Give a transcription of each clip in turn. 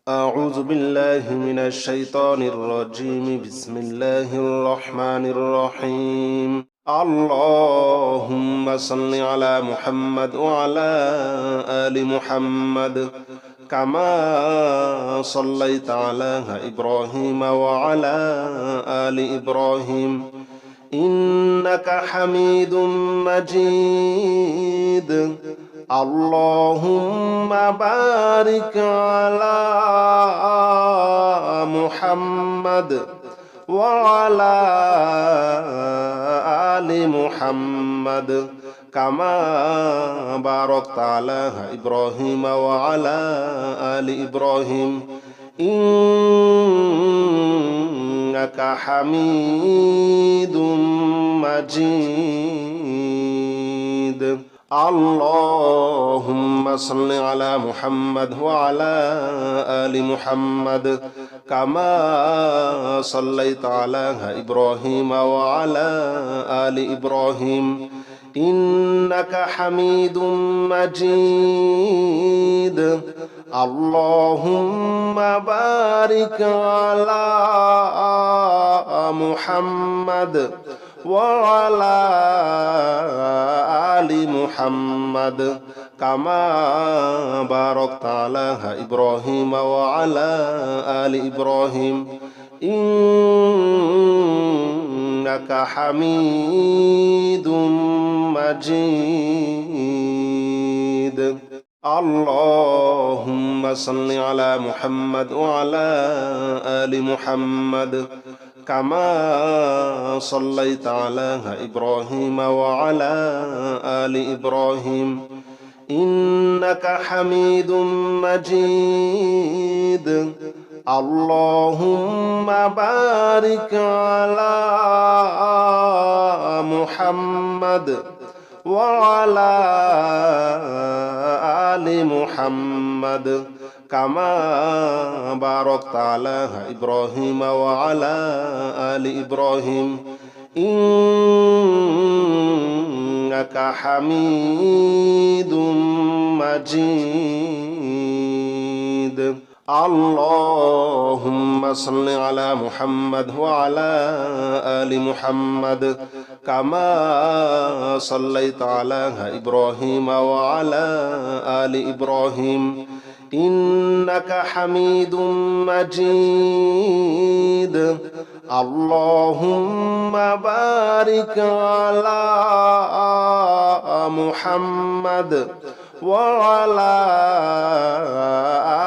أعوذ بالله من الشيطان الرجيم بسم الله الرحمن الرحيم اللهم صل على محمد وعلى آل محمد كما صليت على إبراهيم وعلى آل إبراهيم إنك حميد مجيد اللهم بارك على محمد وعلى آل محمد كما باركت على إبراهيم وعلى آل إبراهيم إنك حميد مجيد اللهم صل على محمد وعلى آل محمد كما صليت على إبراهيم وعلى آل إبراهيم إنك حميد مجيد اللهم بارك على محمد وعلى آل محمد كما باركت على إبراهيم وعلى آل إبراهيم إنك حميد مجيد اللهم صل على محمد وعلى آل محمد كما صليت على إبراهيم وعلى آل إبراهيم إنك حميد مجيد اللهم بارك على محمد وعلى آل محمد كما باركت على إبراهيم وعلى آل إبراهيم إنك حميد مجيد اللهم صل على محمد وعلى آل محمد كما صليت على إبراهيم وعلى آل إبراهيم إنك حميد مجيد اللهم بارك على محمد وعلى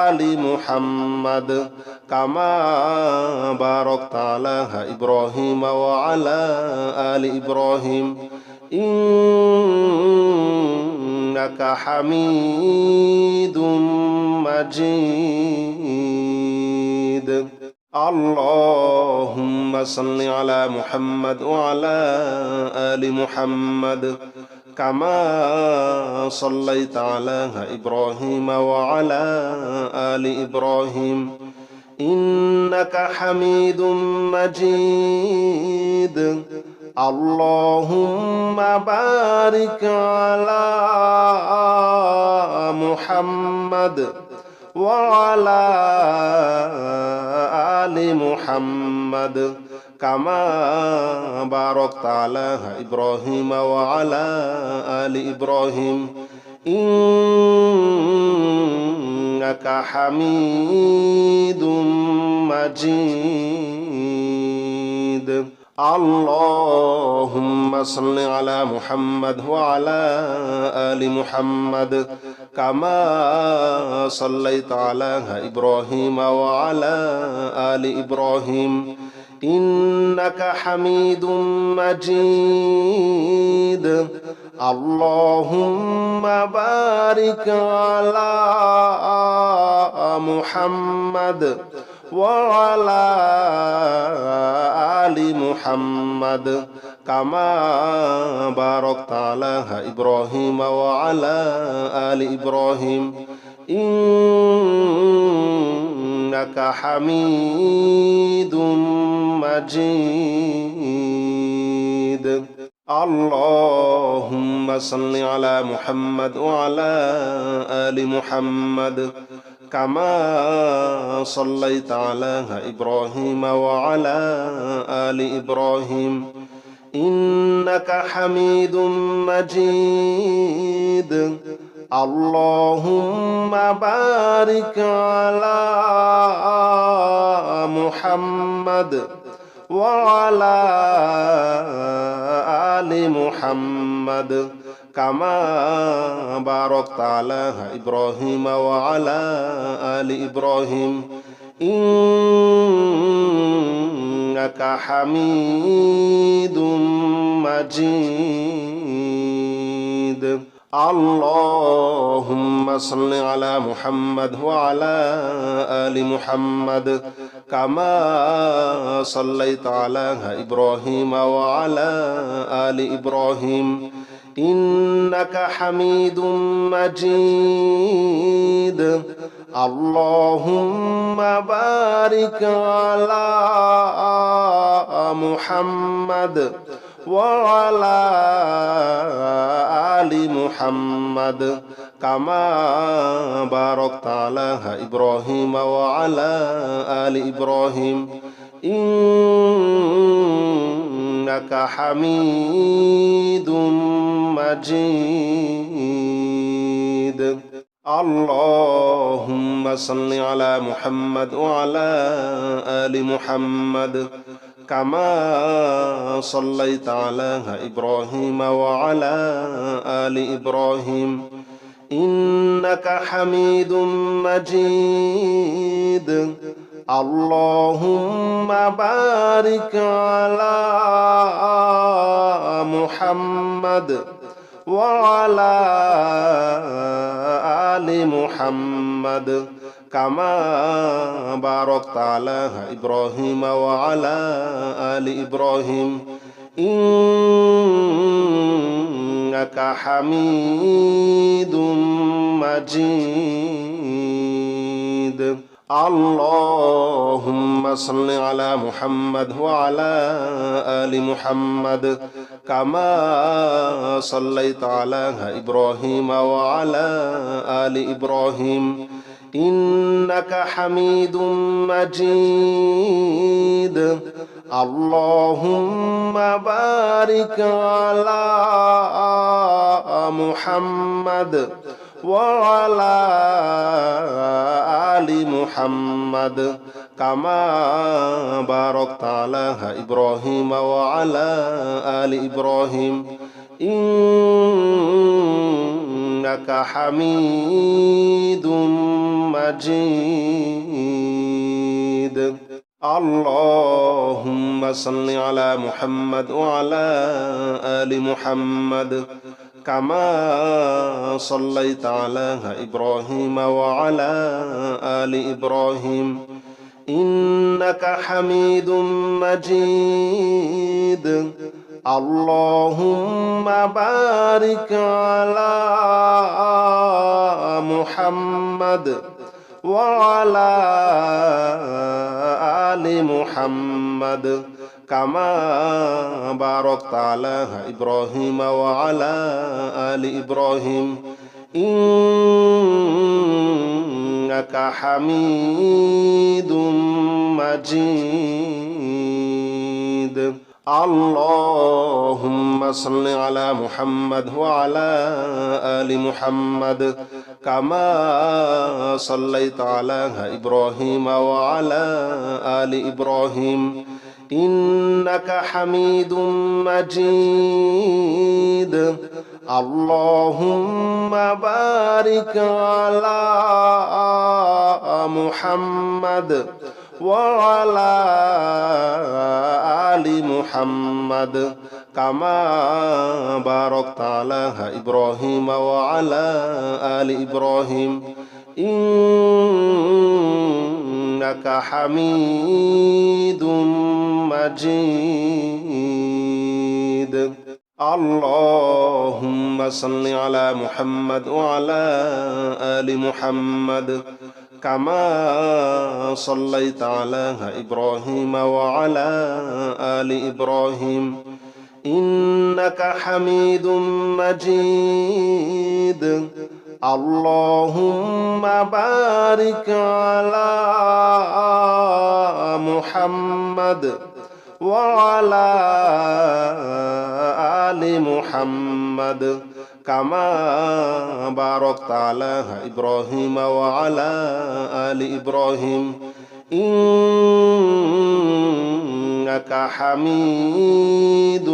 آل محمد كما باركت على إبراهيم وعلى آل إبراهيم إنك حميد مجيد اللهم صل على محمد وعلى آل محمد كما صليت على إبراهيم وعلى آل إبراهيم إنك حميد مجيد اللهم بارك على محمد وعلى آل محمد كما باركت على إبراهيم وعلى آل إبراهيم إنك حميد مجيد اللهم صل على محمد وعلى آل محمد كما صليت على إبراهيم وعلى آل إبراهيم إنك حميد مجيد اللهم بارك على محمد وعلى آل محمد كما باركت على إبراهيم وعلى آل إبراهيم إنك حميد مجيد اللهم صل على محمد وعلى آل محمد كما صليت على إبراهيم وعلى آل إبراهيم إنك حميد مجيد اللهم بارك على محمد وعلى آل محمد كما باركت على إبراهيم وعلى آل إبراهيم إنك حميد مجيد اللهم صل على محمد وعلى آل محمد كما صليت على إبراهيم وعلى آل إبراهيم إنك حميد مجيد اللهم بارك على محمد وعلى آل محمد كما باركت على إبراهيم وعلى آل إبراهيم إنك حميد مجيد اللهم صل على محمد وعلى آل محمد كما صليت على إبراهيم وعلى آل إبراهيم إنك حميد مجيد اللهم بارك على محمد وعلى آل محمد كما باركت على إبراهيم وعلى آل إبراهيم إنك حميد مجيد اللهم صل على محمد وعلى آل محمد كما صليت على إبراهيم وعلى آل إبراهيم إنك حميد مجيد اللهم بارك على محمد وعلى آل محمد كما باركت على إبراهيم وعلى آل إبراهيم إنك حميد مجيد اللهم صل على محمد وعلى آل محمد كما صليت على إبراهيم وعلى آل إبراهيم إنك حميد مجيد اللهم بارك على محمد وعلى آل محمد كما باركت على إبراهيم وعلى آل إبراهيم إنك حميد مجيد اللهم صل على محمد وعلى آل محمد كما صليت على إبراهيم وعلى آل إبراهيم إنك حميد مجيد اللهم بارك على محمد وعلى آل محمد كما باركت على إبراهيم وعلى آل إبراهيم إنك حميد مجيد اللهم صل على محمد وعلى آل محمد كما صليت على إبراهيم وعلى آل إبراهيم إنك حميد مجيد اللهم بارك على محمد وعلى آل محمد كما باركت على إبراهيم وعلى آل إبراهيم إنك حميد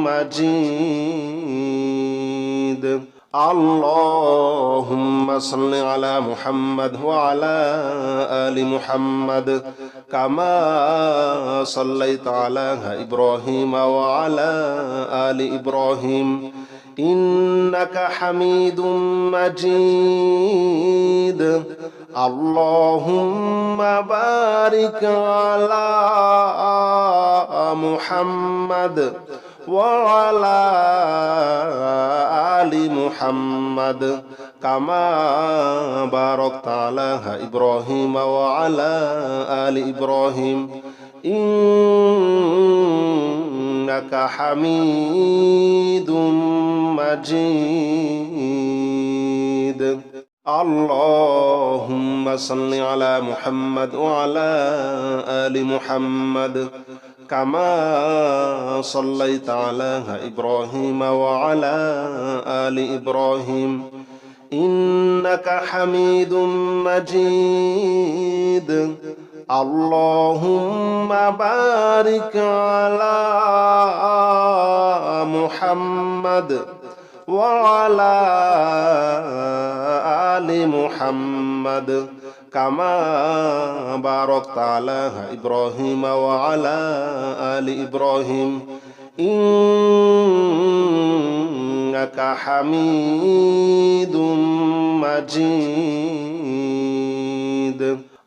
مجيد اللهم صل على محمد وعلى آل محمد كما صليت على إبراهيم وعلى آل إبراهيم إنك حميد مجيد اللهم بارك على محمد وعلى آل محمد كما باركت على إبراهيم وعلى آل إبراهيم إنك حميد مجيد اللهم صل على محمد وعلى آل محمد كما صليت على إبراهيم وعلى آل إبراهيم إنك حميد مجيد اللهم بارك على محمد وعلى آل محمد كما باركت على إبراهيم وعلى آل إبراهيم إنك حميد مجيد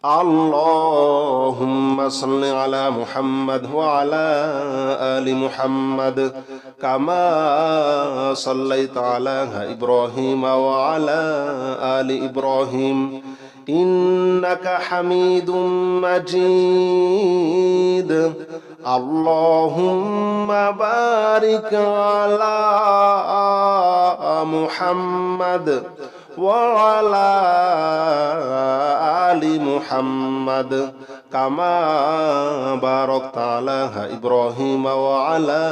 اللهم صل على محمد وعلى آل محمد كما صليت على إبراهيم وعلى آل إبراهيم إنك حميد مجيد اللهم بارك على محمد وعلى آل محمد كما باركت على إبراهيم وعلى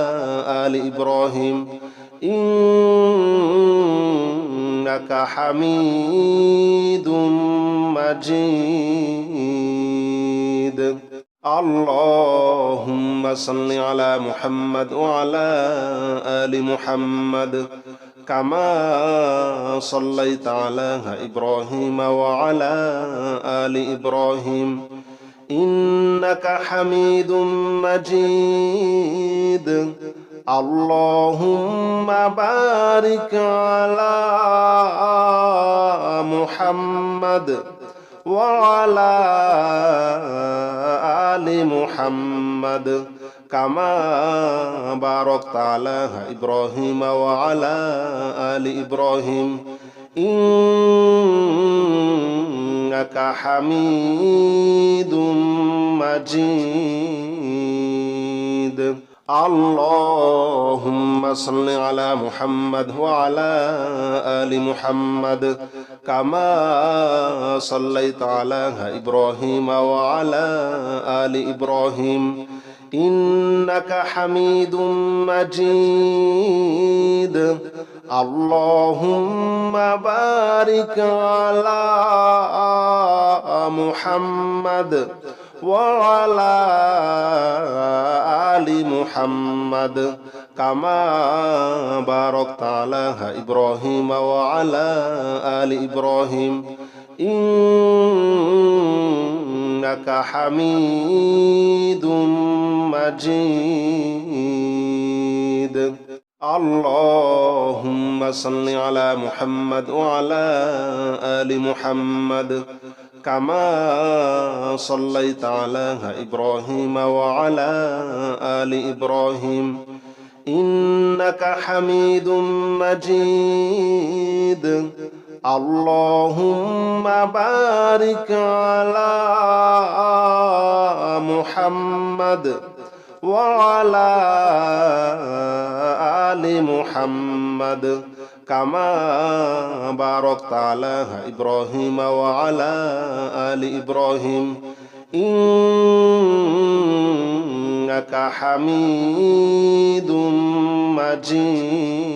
آل إبراهيم إنك حميد مجيد اللهم صل على محمد وعلى آل محمد كما صليت على إبراهيم وعلى آل إبراهيم إنك حميد مجيد اللهم بارك على محمد وعلى آل محمد كما باركت على إبراهيم وعلى آل إبراهيم إنك حميد مجيد اللهم صل على محمد وعلى آل محمد كما صليت على إبراهيم وعلى آل إبراهيم إنك حميد مجيد اللهم بارك على محمد وعلى آل محمد كما باركت على إبراهيم وعلى آل إبراهيم إنك حميد مجيد اللهم صل على محمد وعلى آل محمد كما صليت على إبراهيم وعلى آل إبراهيم إنك حميد مجيد اللهم بارك على محمد وعلى آل محمد كما باركت على إبراهيم وعلى آل إبراهيم إنك حميد مجيد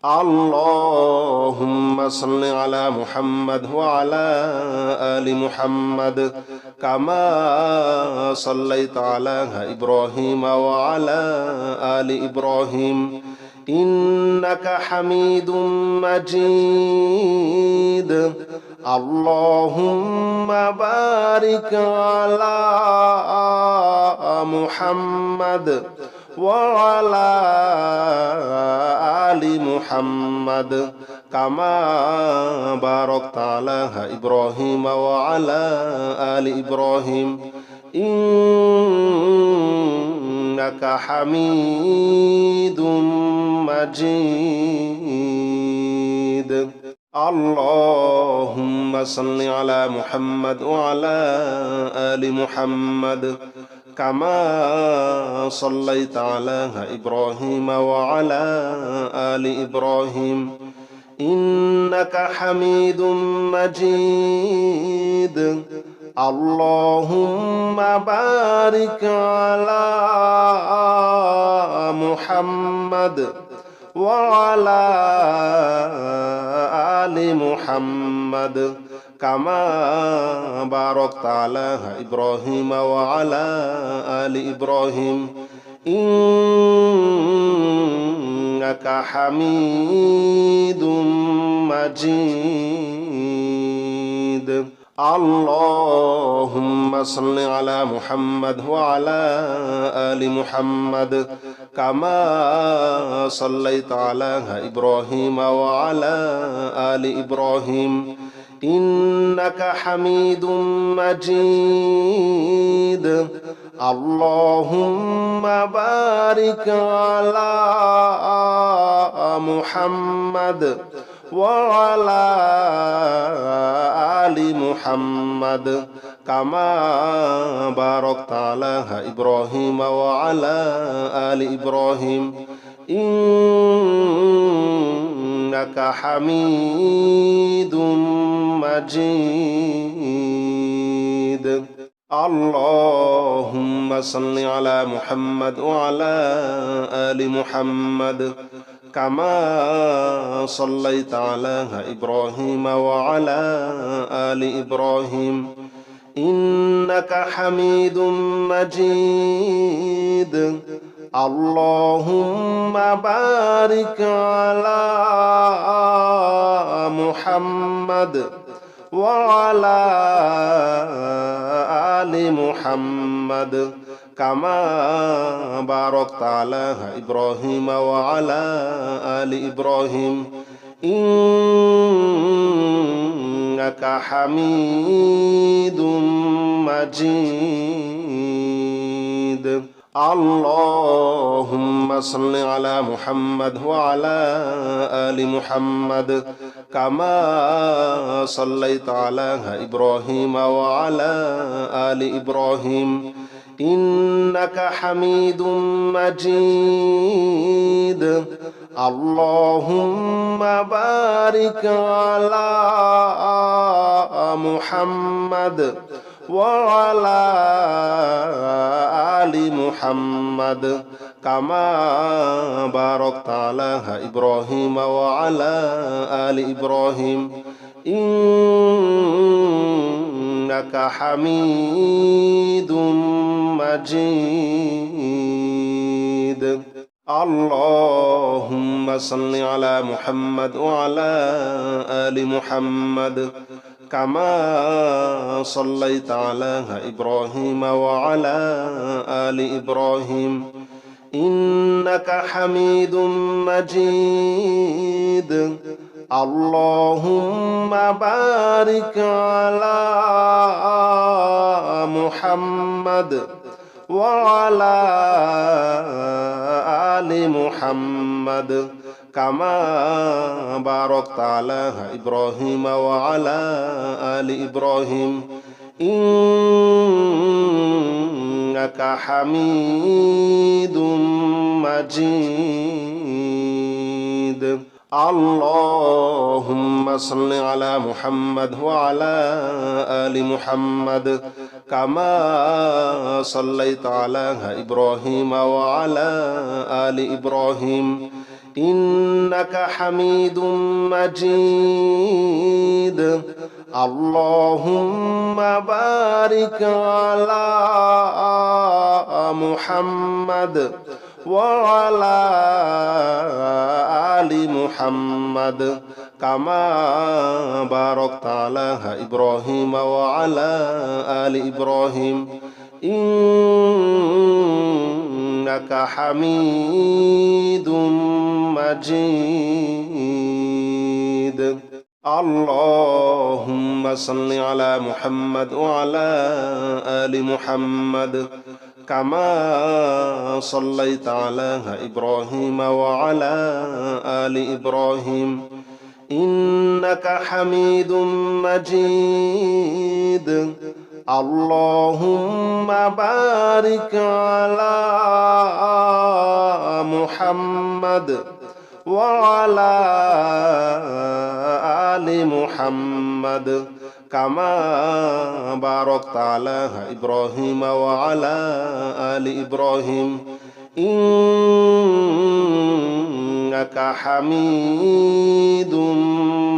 اللهم صل على محمد وعلى آل محمد كما صليت على إبراهيم وعلى آل إبراهيم إنك حميد مجيد اللهم بارك على محمد وعلى آل محمد كما باركت على إبراهيم وعلى آل إبراهيم إنك حميد مجيد اللهم صل على محمد وعلى آل محمد كما صليت على إبراهيم وعلى آل إبراهيم إنك حميد مجيد اللهم بارك على محمد وعلى آل محمد كما باركت على إبراهيم وعلى آل إبراهيم إنك حميد مجيد اللهم صل على محمد وعلى آل محمد كما صليت على إبراهيم وعلى آل إبراهيم إنك حميد مجيد اللهم بارك على محمد وعلى آل محمد كما باركت على إبراهيم وعلى آل إبراهيم إنك حميد مجيد اللهم صل على محمد وعلى آل محمد كما صليت على إبراهيم وعلى آل إبراهيم إنك حميد مجيد اللهم بارك على محمد وعلى آل محمد كما باركت على إبراهيم وعلى آل إبراهيم إنك حميد مجيد اللهم صل على محمد وعلى آل محمد كما صليت على إبراهيم وعلى آل إبراهيم إنك حميد مجيد اللهم بارك على محمد وعلى آل محمد كما باركت على إبراهيم وعلى آل إبراهيم إنك حميد مجيد اللهم صل على محمد وعلى آل محمد كما صليت على إبراهيم وعلى آل إبراهيم إنك حميد مجيد اللهم بارك على محمد وعلى آل محمد كما باركت على إبراهيم وعلى آل إبراهيم إنك حميد مجيد اللهم صل على محمد وعلى آل محمد كما صليت على إبراهيم وعلى آل إبراهيم إنك حميد مجيد اللهم بارك على محمد وعلى آل محمد كما باركت على إبراهيم وعلى آل إبراهيم إنك حميد مجيد اللهم صل على محمد وعلى آل محمد كما صليت على إبراهيم وعلى آل إبراهيم إنك حميد مجيد اللهم بارك على محمد وعلى آل محمد كما باركت على إبراهيم وعلى آل إبراهيم إنك حميد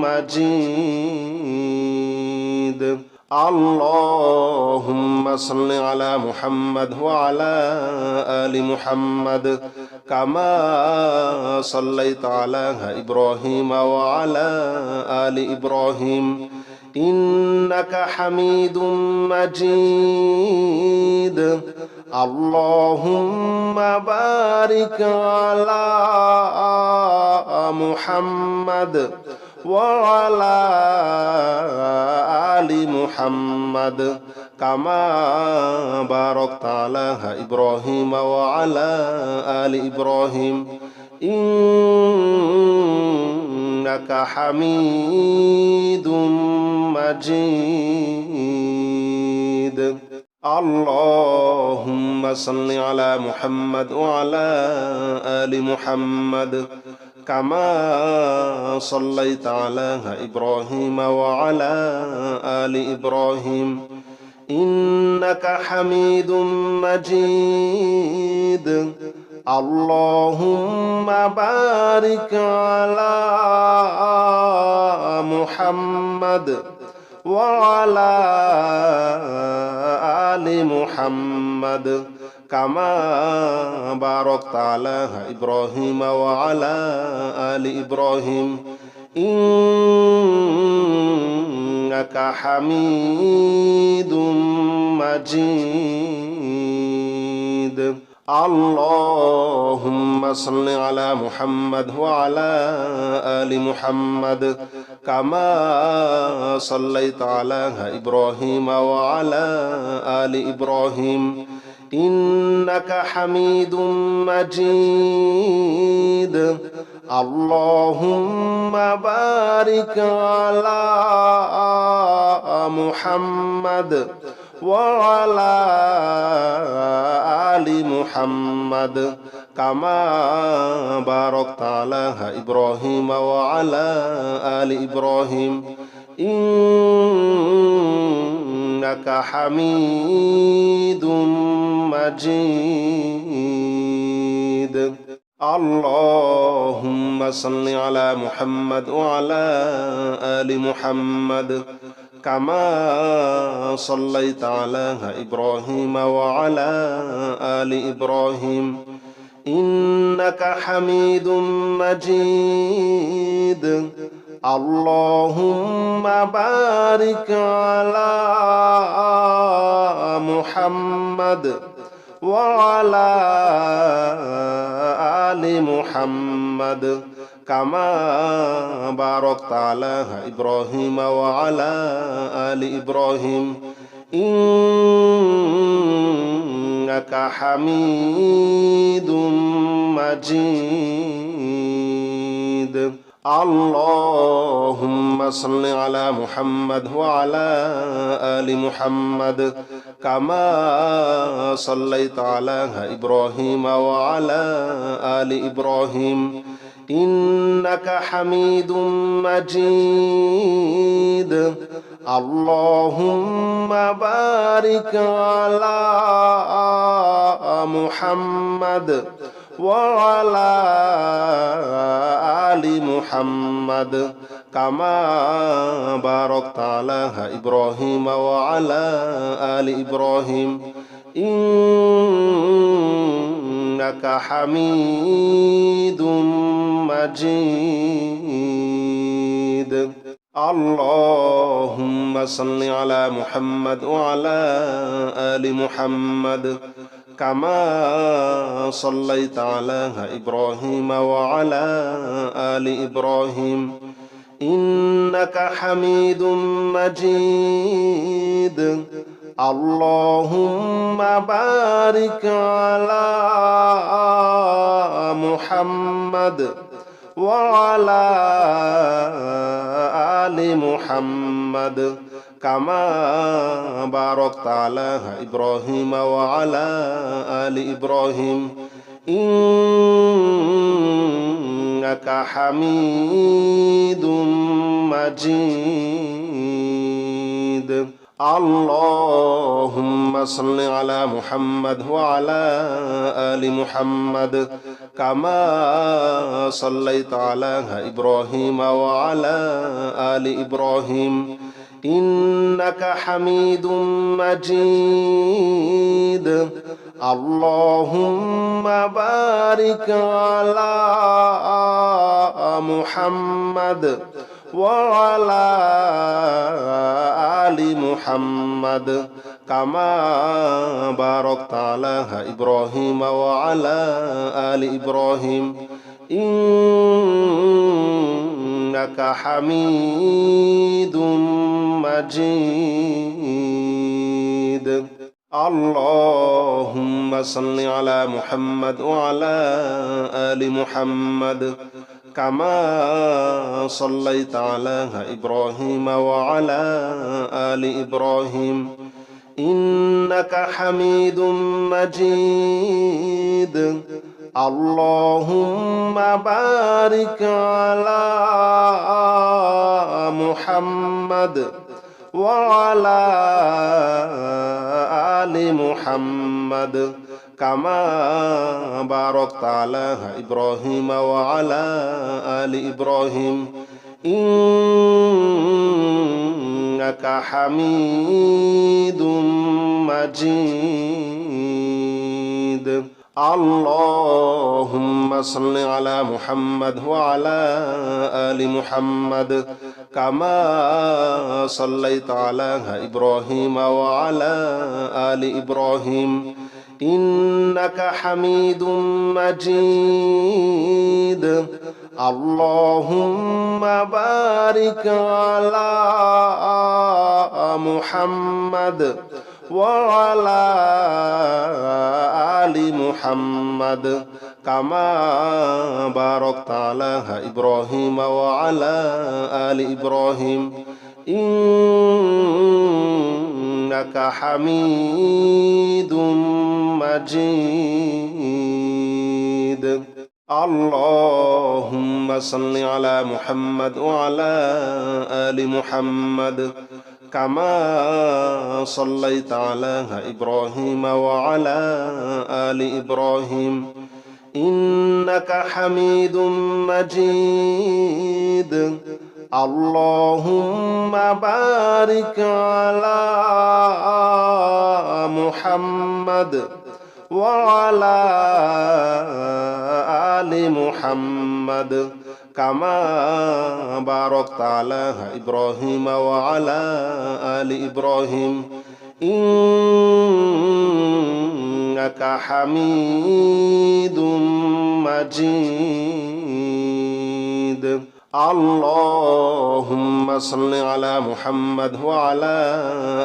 مجيد اللهم صل على محمد وعلى آل محمد كما صليت على إبراهيم وعلى آل إبراهيم إنك حميد مجيد اللهم بارك على محمد وعلى آل محمد كما باركت على إبراهيم وعلى آل إبراهيم إنك حميد مجيد اللهم صل على محمد وعلى آل محمد كما صليت على إبراهيم وعلى آل إبراهيم إنك حميد مجيد اللهم بارك على محمد وعلى آل محمد كما باركت على إبراهيم وعلى آل إبراهيم إنك حميد مجيد اللهم صل على محمد وعلى آل محمد كما صليت على إبراهيم وعلى آل إبراهيم إنك حميد مجيد اللهم بارك على محمد وعلى آل محمد كما باركت على إبراهيم وعلى آل إبراهيم إنك حميد مجيد اللهم صل على محمد وعلى آل محمد كما صليت على إبراهيم وعلى آل إبراهيم إنك حميد مجيد اللهم بارك على محمد وعلى آل محمد كما باركت على إبراهيم وعلى آل إبراهيم إنك حميد مجيد اللهم صل على محمد وعلى آل محمد كما صليت على إبراهيم وعلى آل إبراهيم إنك حميد مجيد اللهم بارك على محمد وعلى آل محمد كما باركت على إبراهيم وعلى آل إبراهيم إنك حميد مجيد اللهم صل على محمد وعلى آل محمد كما صليت على إبراهيم وعلى آل إبراهيم إنك حميد مجيد اللهم بارك على محمد وعلى آل محمد كما باركت على إبراهيم وعلى آل إبراهيم إنك حميد مجيد اللهم صل على محمد وعلى آل محمد كما صليت على إبراهيم وعلى آل إبراهيم إنك حميد مجيد اللهم بارك على محمد وعلى آل محمد كما باركت على إبراهيم وعلى آل إبراهيم إنك حميد مجيد اللهم صل على محمد وعلى آل محمد كما صليت على إبراهيم وعلى آل إبراهيم إنك حميد مجيد اللهم بارك على محمد وعلى آل محمد كما باركت على إبراهيم وعلى آل إبراهيم إنك حميد مجيد اللهم صل على محمد وعلى آل محمد كما صليت على إبراهيم وعلى آل إبراهيم إنك حميد مجيد اللهم بارك على محمد وعلى آل محمد كما باركت على إبراهيم وعلى آل إبراهيم إنك حميد مجيد اللهم صل على محمد وعلى آل محمد كما صليت على إبراهيم وعلى آل إبراهيم إنك حميد مجيد اللهم بارك على محمد وعلى آل محمد كما باركت على إبراهيم وعلى آل إبراهيم إنك حميد مجيد اللهم صل على محمد وعلى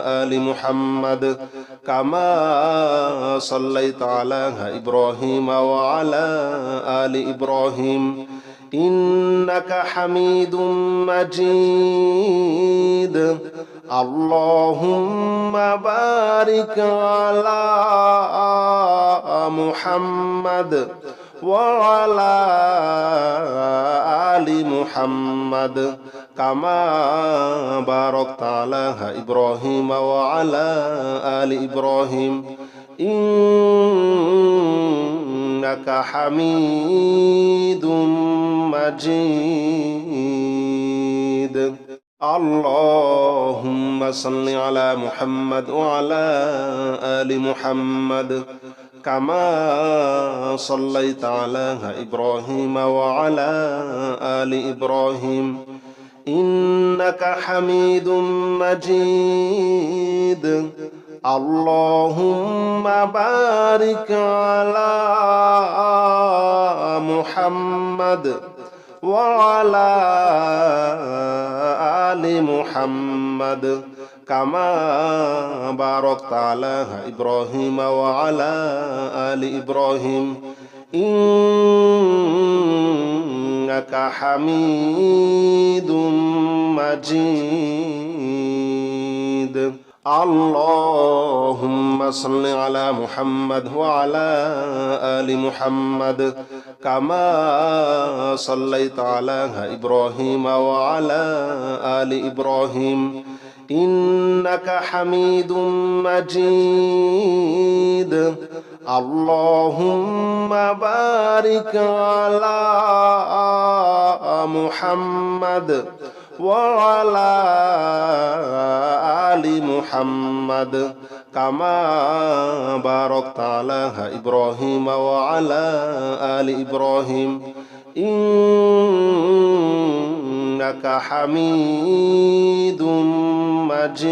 آل محمد كما صليت على إبراهيم وعلى آل إبراهيم إنك حميد مجيد اللهم بارك على محمد وعلى آل محمد كما باركت على إبراهيم وعلى آل إبراهيم إنك حميد مجيد اللهم صل على محمد وعلى آل محمد كما صليت على إبراهيم وعلى آل إبراهيم إنك حميد مجيد اللهم بارك على محمد وعلى آل محمد كما باركت على إبراهيم وعلى آل إبراهيم إنك حميد مجيد اللهم صل على محمد وعلى آل محمد كما صليت على إبراهيم وعلى آل إبراهيم إنك حميد مجيد اللهم بارك على محمد وعلى آل محمد كما باركت على إبراهيم وعلى آل إبراهيم إنك حميد مجيد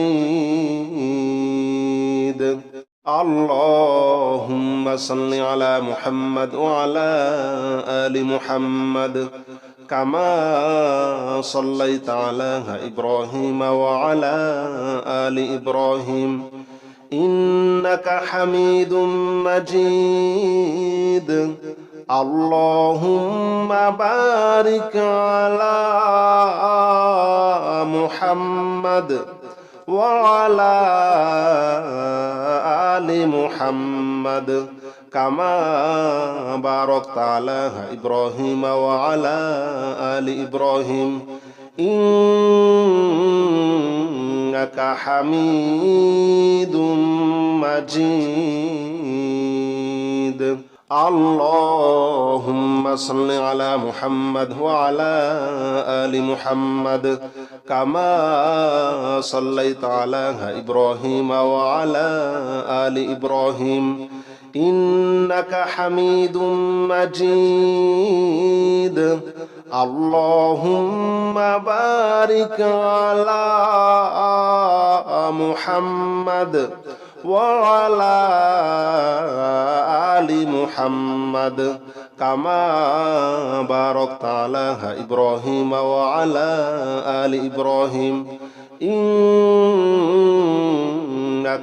اللهم صل على محمد وعلى آل محمد كما صليت على إبراهيم وعلى آل إبراهيم إنك حميد مجيد اللهم بارك على محمد وعلى آل محمد كما باركت على إبراهيم وعلى آل إبراهيم إنك حميد مجيد اللهم صل على محمد وعلى آل محمد كما صليت على إبراهيم وعلى آل إبراهيم إنك حميد مجيد اللهم بارك على محمد وعلى آل محمد كما باركت على إبراهيم وعلى آل إبراهيم إنك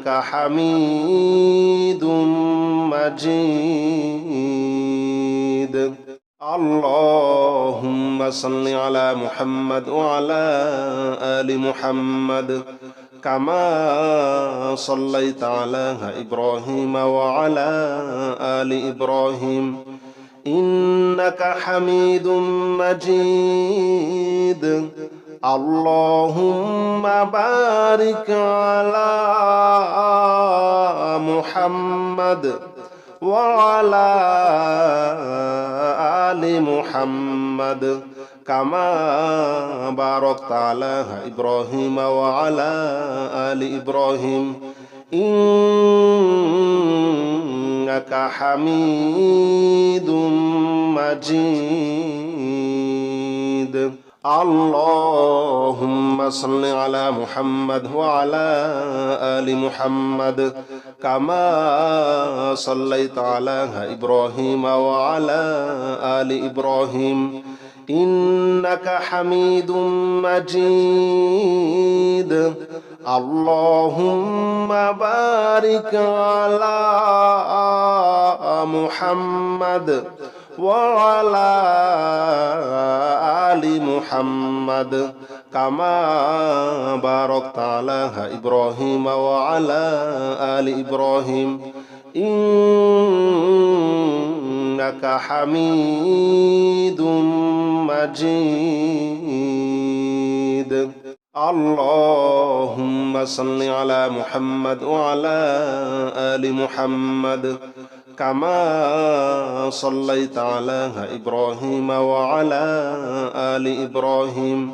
حميد مجيد اللهم صل على محمد وعلى آل محمد كما صليت على إبراهيم وعلى آل إبراهيم إنك حميد مجيد اللهم بارك على محمد وعلى آل محمد كما باركت على إبراهيم وعلى آل إبراهيم إنك حميد مجيد اللهم صل على محمد وعلى آل محمد كما صليت على إبراهيم وعلى آل إبراهيم إنك حميد مجيد اللهم بارك على محمد وعلى آل محمد كما باركت على إبراهيم وعلى آل إبراهيم إنك حميد مجيد اللهم صل على محمد وعلى آل محمد كما صليت على إبراهيم وعلى آل إبراهيم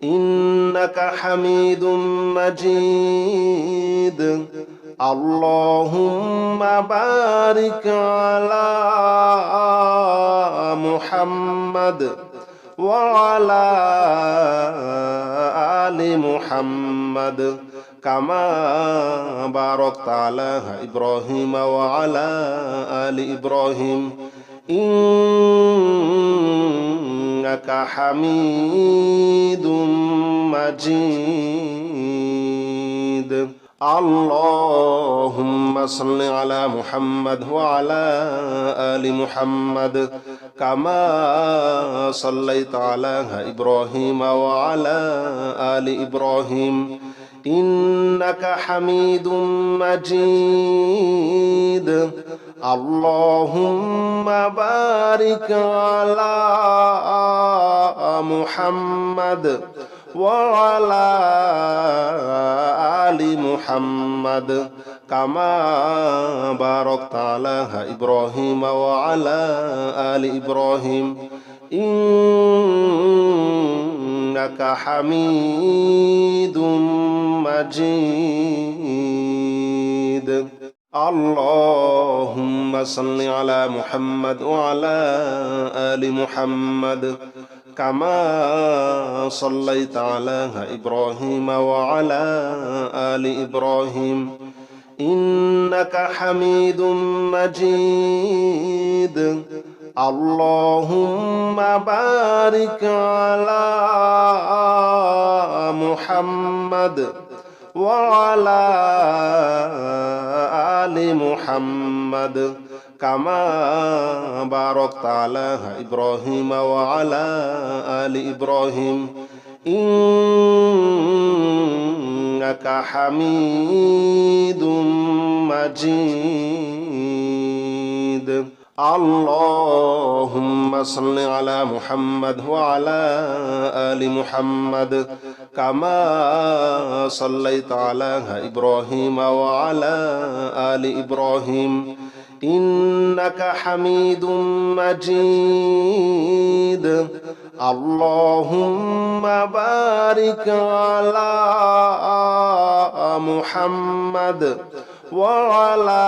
إنك حميد مجيد اللهم بارك على محمد وعلى آل محمد كما باركت على إبراهيم وعلى آل إبراهيم إنك حميد مجيد اللهم صل على محمد وعلى آل محمد كما صليت على إبراهيم وعلى آل إبراهيم إنك حميد مجيد اللهم بارك على محمد وعلى آل محمد كما باركت على إبراهيم وعلى آل إبراهيم إنك حميد مجيد اللهم صل على محمد وعلى آل محمد كما صليت على إبراهيم وعلى آل إبراهيم إنك حميد مجيد اللهم بارك على محمد وعلى آل محمد كما باركت على إبراهيم وعلى آل إبراهيم إنك حميد مجيد اللهم صل على محمد وعلى آل محمد كما صليت على إبراهيم وعلى آل إبراهيم إنك حميد مجيد اللهم بارك على محمد وعلى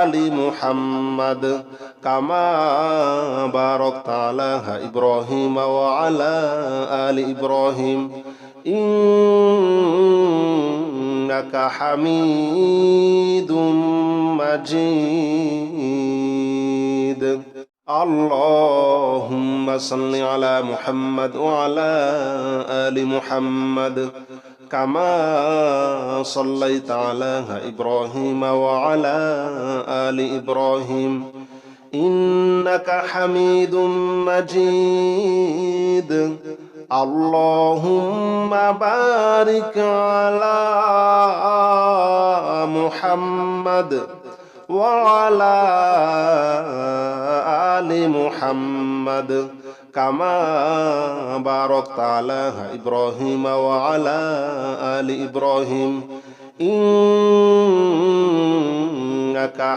آل محمد كما باركت على إبراهيم وعلى آل إبراهيم إنك حميد مجيد اللهم صل على محمد وعلى آل محمد كما صليت على إبراهيم وعلى آل إبراهيم إنك حميد مجيد اللهم بارك على محمد وعلى آل محمد كما باركت على إبراهيم وعلى آل إبراهيم إنك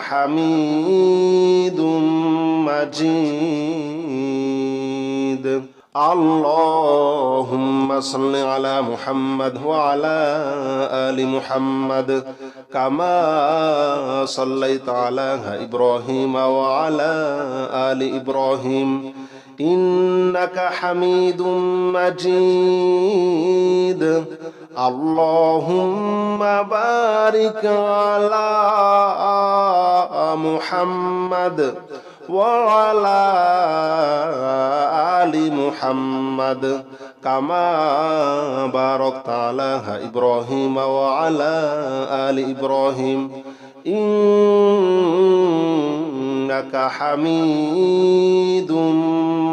حميد مجيد اللهم صل على محمد وعلى آل محمد كما صليت على إبراهيم وعلى آل إبراهيم إنك حميد مجيد اللهم بارك على محمد وعلى آل محمد كما باركت على إبراهيم وعلى آل إبراهيم إنك حميد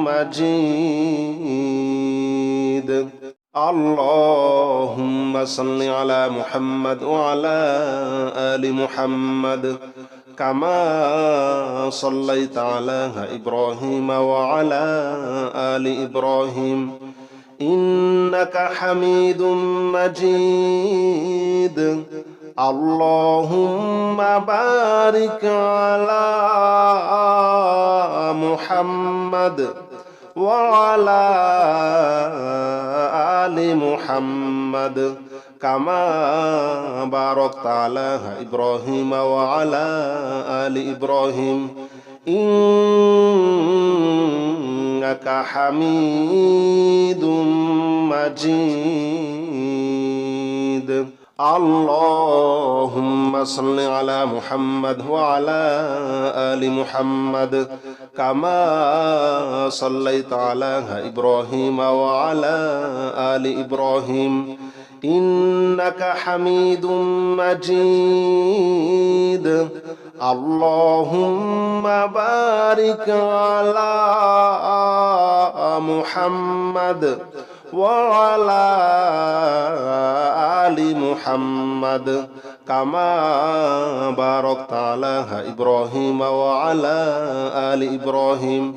مجيد اللهم صل على محمد وعلى آل محمد كما صليت على إبراهيم وعلى آل إبراهيم إنك حميد مجيد اللهم بارك على محمد وعلى آل محمد كما باركت على إبراهيم وعلى آل إبراهيم إنك حميد مجيد اللهم صل على محمد وعلى آل محمد كما صليت على إبراهيم وعلى آل إبراهيم إنك حميد مجيد اللهم بارك على محمد وعلى آل محمد كما باركت على إبراهيم وعلى آل إبراهيم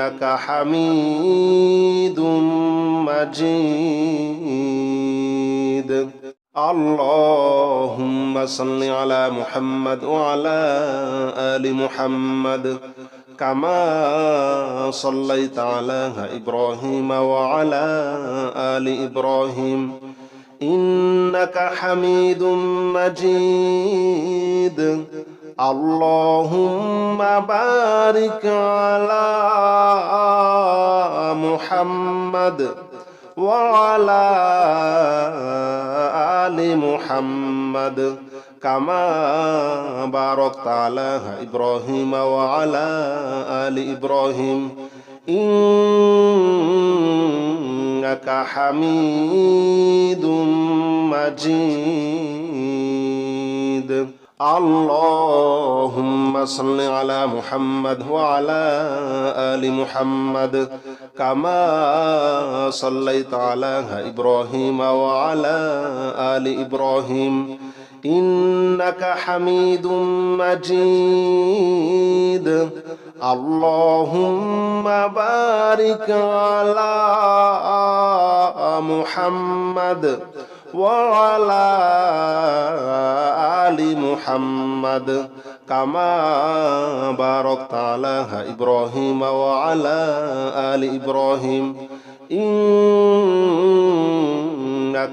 إنك حميد مجيد اللهم صل على محمد وعلى آل محمد كما صليت على إبراهيم وعلى آل إبراهيم إنك حميد مجيد اللهم بارك على محمد وعلى آل محمد كما باركت على إبراهيم وعلى آل إبراهيم إنك حميد مجيد اللهم صل على محمد وعلى آل محمد كما صليت على إبراهيم وعلى آل إبراهيم إنك حميد مجيد اللهم بارك على محمد وعلى آل محمد كما باركت على إبراهيم وعلى آل إبراهيم إنك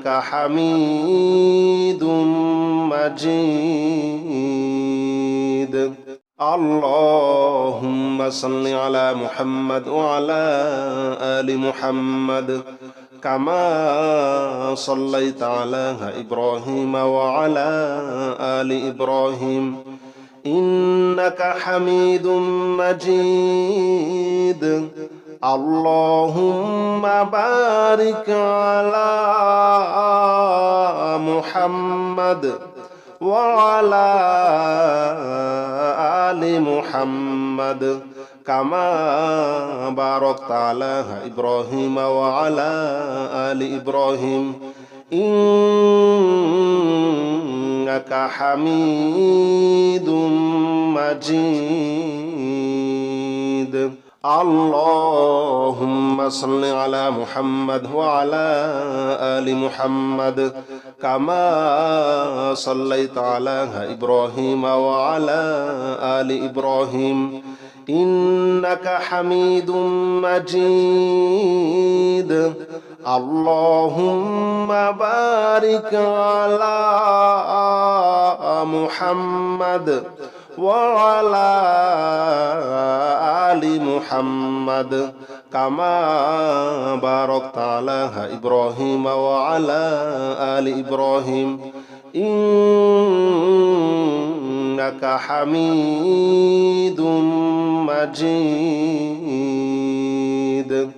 حميد مجيد اللهم صل على محمد وعلى آل محمد كما صليت على إبراهيم وعلى آل إبراهيم إنك حميد مجيد اللهم بارك على محمد وعلى آل محمد كما باركت على إبراهيم وعلى آل إبراهيم إنك حميد مجيد اللهم صل على محمد وعلى آل محمد كما صليت على إبراهيم وعلى آل إبراهيم إنك حميد مجيد اللهم بارك على محمد وعلى آل محمد كما باركت على إبراهيم وعلى آل إبراهيم إنك حميد مجيد